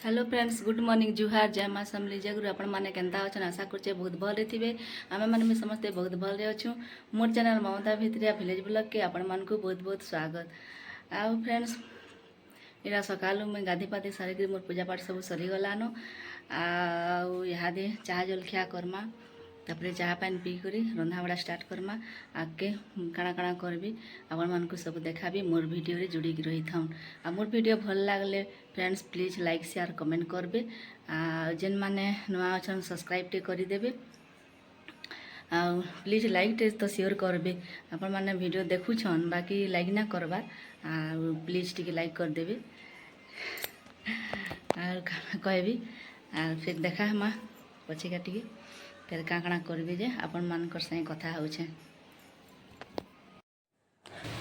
Hello friends, good morning, जुहार, जय माँ समली, जय गुरु। आपण मैंने केन्ता अच्छन आशा करछे बहुत भले थे। आमे मैंने भी समस्ते बहुत भले अच्छू। मोर चैनल ममता भित्रिया विलेज ब्लॉग के आपण मान को बहुत बहुत स्वागत। आउ फ्रेंड्स, इरा सकालू मैं गाधी पाधी सारिक मोर पूजा पाठ सब सरीगलान। आदे चाह जलखिया करमा, तापर चाह पानी पी कर रंधा बड़ा स्टार्ट करमा। आगे काଣା काଣା करबी आपण मानक सब देखाबी। मोर वीडियो रे जुड़ी रही था। आ मोर वीडियो भल लागले friends please like share comment करबे। जेन माने नुआ अछन सब्सक्राइब टे करी देबे। प्लीज लाइक टे तो शेयर करबे। आपण माने वीडियो देखुछन बाकी लाइक ना करबार। प्लीज टिके लाइक कर देबे। कहबी फिर देखा हमा पछे का टिके फिर काଣା करबे जे आपण मानकर संगे कथा होछे।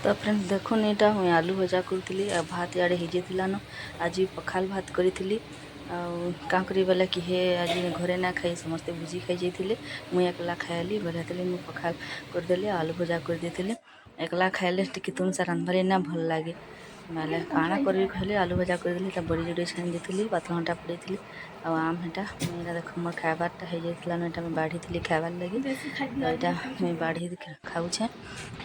तो फ्रेंड्स देखुन एटा मुई आलू भजा करूली आ भात याड़े हिजेथिलान। आज पखाल भात करी का करी बोले कि हे आज घरे ना खाई समस्ते भुजी खाई जाइए। मुई एकला खाइली बढ़िया मुझे पखाल करदेली आलू भजा कर देती। एकला खाइले टी तुम सा रांधबारे ना भल लगे माले काଣା करी कहले आलू भजा करदेली। बड़ी जोड़ी छाणी देती पातल घंटा पड़े आम हेटा मेरा देख मोर खाबारटा हो जाता। एटा मैं बाढ़ी थी खाबार लगे यहाँ मुझे बाढ़ी खाऊे।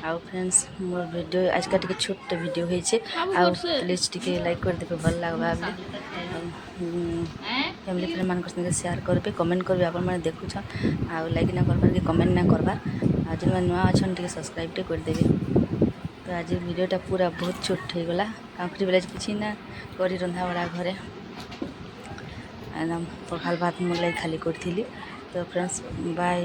आउ फ्रेंड्स मोर वीडियो आज का छोट वीडियो होइछे। आउ प्लीज टिके लाइक कर देबे भल लागबा बोले। फैमिली फ्रेंड मान संगे शेयर करबे कमेंट करबे। आपण माने देखुछ आउ लाइक ना करबार के कमेंट ना करबार। आज नुआ अच्छन टिके सब्सक्राइब टे कर देबे। तो आज वीडियोटा पूरा बहुत छोट हो गला कांकरी बेला किसी ना करी रंधा बड़ा घरे एकदम पखाल भात मोर लगे खाली करी। तो फ्रेंड्स बाय।